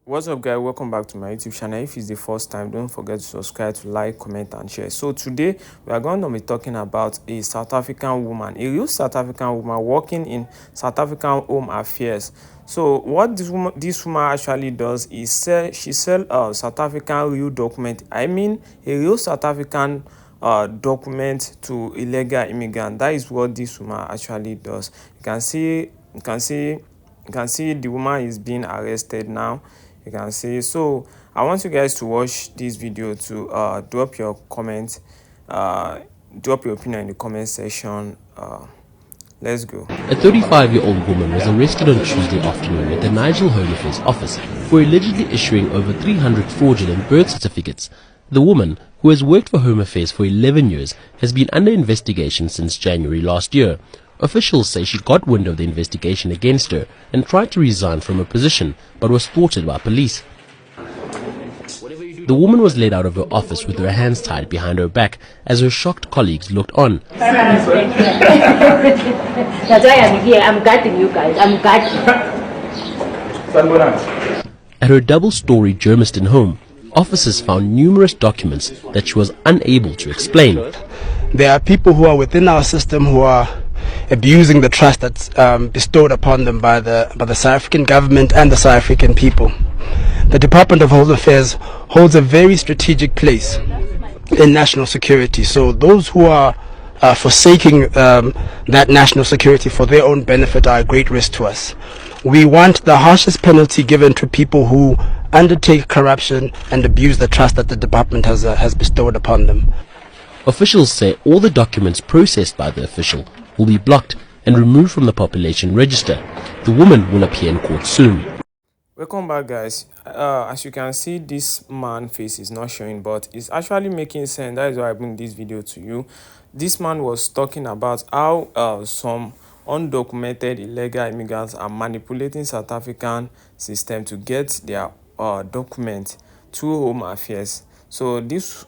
What's up, guys? Welcome back to my YouTube channel. If it's the first time, don't forget to subscribe, to like, comment, and share. So today we are going to be talking about a South African woman, a real South African woman working in South African Home Affairs. So what this woman actually does is she sell South African real document. I mean, a real South African document to illegal immigrant. That is what this woman actually does. You can see the woman is being arrested now. You can see. So I want you guys to watch this video to drop your comment, drop your opinion in the comment section. Let's go. A 35-year-old woman was arrested on Tuesday afternoon at the Nigel Home Affairs office for allegedly issuing over 300 fraudulent birth certificates. The woman, who has worked for Home Affairs for 11 years, has been under investigation since January last year. Officials say she got wind of the investigation against her and tried to resign from her position, but was thwarted by police. The woman was led out of her office with her hands tied behind her back as her shocked colleagues looked on. That's why I'm here. I'm guarding you guys. I'm guarding. At her double-story Germiston home, officers found numerous documents that she was unable to explain. There are people who are within our system who are abusing the trust that's bestowed upon them by the South African government and the South African people. The Department of Home Affairs holds a very strategic place in national security. So those who are forsaking that national security for their own benefit are a great risk to us. We want the harshest penalty given to people who undertake corruption and abuse the trust that the department has bestowed upon them. Officials say all the documents processed by the official will be blocked and removed from the population register. The woman will appear in court soon. Welcome back, guys. As you can see, this man face is not showing, but it's actually making sense. That is why I bring this video to you. This man was talking about how some undocumented illegal immigrants are manipulating South African system to get their document through Home Affairs. So this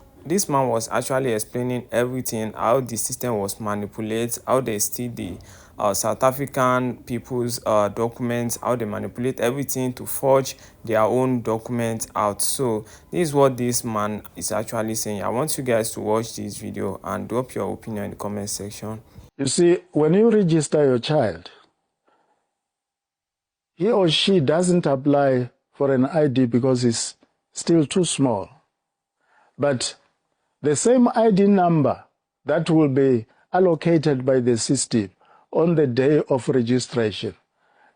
man was actually explaining everything, how the system was manipulated, how they steal the South African people's documents, how they manipulate everything to forge their own documents out. So this is what this man is actually saying. I want you guys to watch this video and drop your opinion in the comment section. You see, when you register your child, he or she doesn't apply for an ID because it's still too small. But the same ID number that will be allocated by the system on the day of registration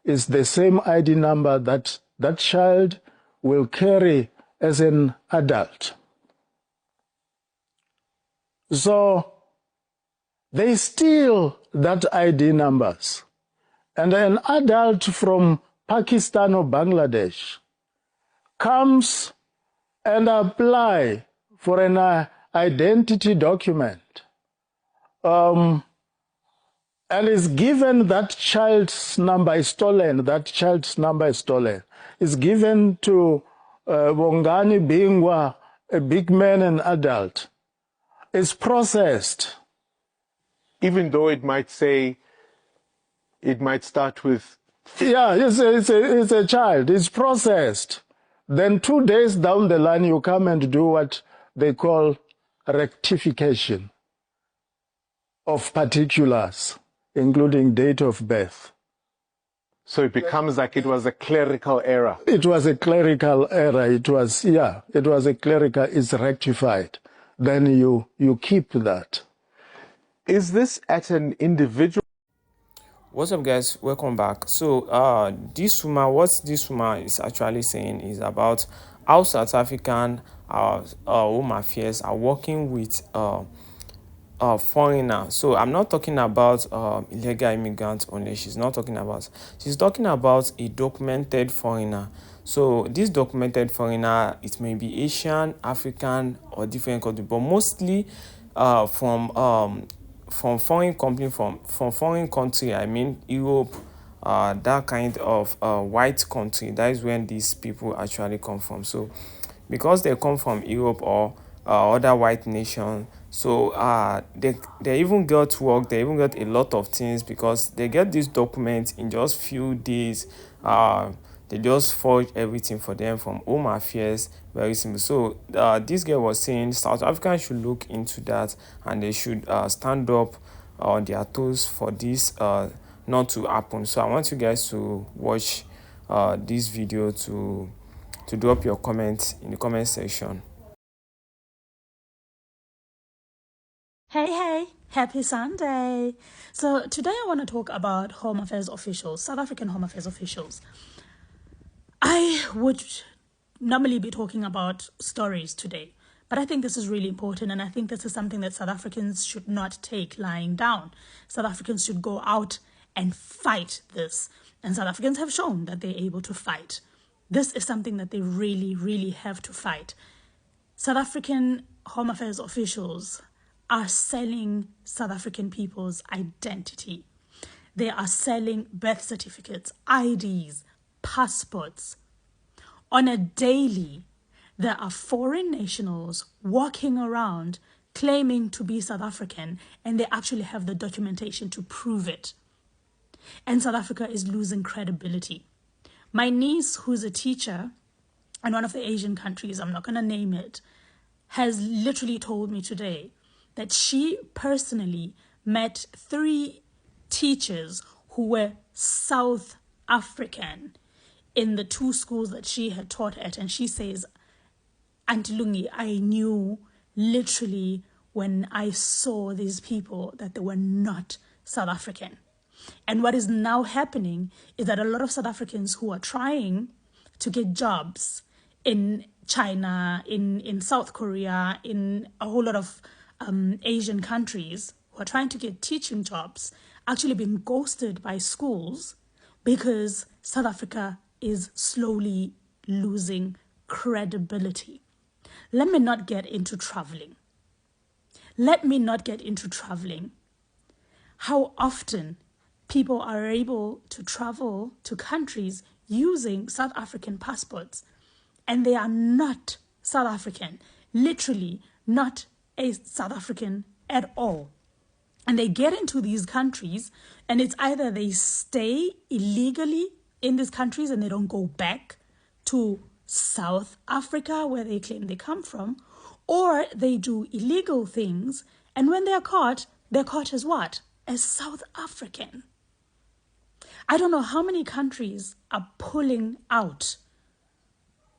is the same ID number that that child will carry as an adult. So they steal that ID numbers, and an adult from Pakistan or Bangladesh comes and apply for an identity document and is given that child's number is stolen. That child's number is stolen. Is given to Bongani Bingwa, a big man and adult. It's processed. Even though it might say, it might start with... Yeah, it's a child. It's processed. Then 2 days down the line, you come and do what they call rectification of particulars, including date of birth. So it becomes like it was a clerical error. It was a clerical error. It was a clerical, it's rectified. Then you keep that. Is this at an individual? What's up, guys? Welcome back. So what this woman is actually saying is about how South African Home Affairs are working with foreigner. So I'm not talking about illegal immigrants only. She's talking about a documented foreigner. So this documented foreigner, it may be Asian, African, or different country, but mostly from foreign company, from foreign country. I mean Europe, that kind of white country. That is when these people actually come from. So because they come from Europe or other white nation, so they even got work, they even got a lot of things because they get these documents in just few days, they just forge everything for them from home affairs. Very simple. So this girl was saying South Africans should look into that, and they should stand up on their toes for this not to happen. So I want you guys to watch this video to drop your comments in the comment section. Hey, happy Sunday. So today I want to talk about Home Affairs officials, South African Home Affairs officials. I would normally be talking about stories today, but I think this is really important, and I think this is something that South Africans should not take lying down. South Africans should go out and fight this, and South Africans have shown that they're able to fight. This is something that they really, really have to fight. South African Home Affairs officials are selling South African people's identity. They are selling birth certificates, IDs, passports. On a daily, there are foreign nationals walking around claiming to be South African, and they actually have the documentation to prove it. And South Africa is losing credibility. My niece, who's a teacher in one of the Asian countries, I'm not going to name it, has literally told me today that she personally met 3 teachers who were South African in the 2 schools that she had taught at. And she says, Auntie Lungi, I knew literally when I saw these people that they were not South African. And what is now happening is that a lot of South Africans who are trying to get jobs in China, in South Korea, in a whole lot of Asian countries who are trying to get teaching jobs, actually being ghosted by schools because South Africa is slowly losing credibility. Let me not get into traveling. How often people are able to travel to countries using South African passports, and they are not South African, literally not a South African at all. And they get into these countries, and it's either they stay illegally in these countries and they don't go back to South Africa where they claim they come from, or they do illegal things, and when they're caught as what? As South African. I don't know how many countries are pulling out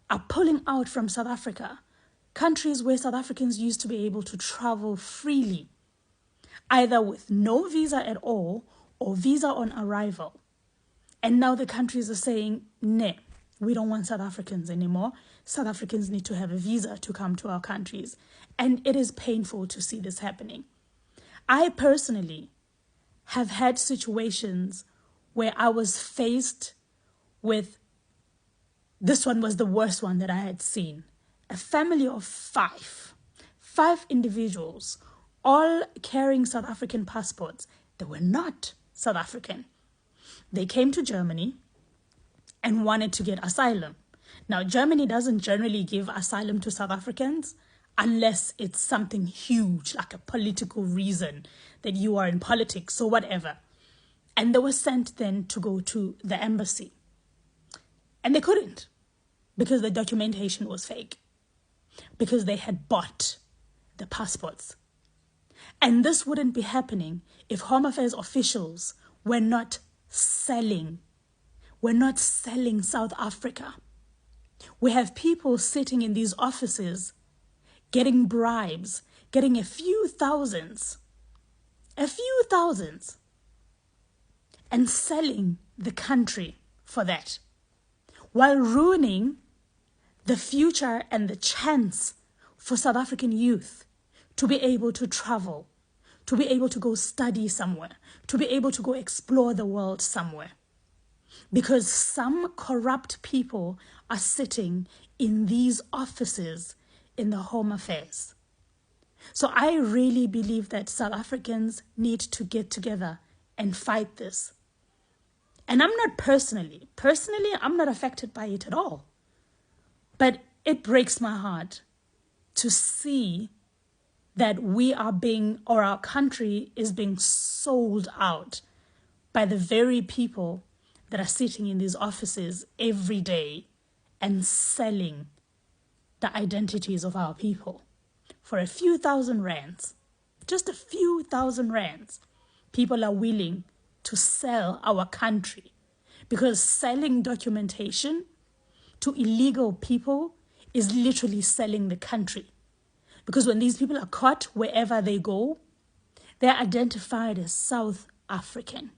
from South Africa. Countries where South Africans used to be able to travel freely, either with no visa at all or visa on arrival. And now the countries are saying, no, we don't want South Africans anymore. South Africans need to have a visa to come to our countries. And it is painful to see this happening. I personally have had situations where I was faced with, this one was the worst one that I had seen. A family of 5 individuals, all carrying South African passports. They were not South African. They came to Germany and wanted to get asylum. Now, Germany doesn't generally give asylum to South Africans unless it's something huge, like a political reason that you are in politics or whatever. And they were sent then to go to the embassy. And they couldn't, because the documentation was fake, because they had bought the passports. And this wouldn't be happening if Home Affairs officials were not selling South Africa. We have people sitting in these offices getting bribes, getting a few thousands, and selling the country for that, while ruining the future and the chance for South African youth to be able to travel, to be able to go study somewhere, to be able to go explore the world somewhere. Because some corrupt people are sitting in these offices in the Home Affairs. So I really believe that South Africans need to get together and fight this. And I'm not personally, I'm not affected by it at all. But it breaks my heart to see that we are being, or our country is being sold out by the very people that are sitting in these offices every day and selling the identities of our people for a few thousand rands, just a few thousand rands. People are willing to sell our country, because selling documentation to illegal people is literally selling the country. Because when these people are caught wherever they go, they're identified as South African.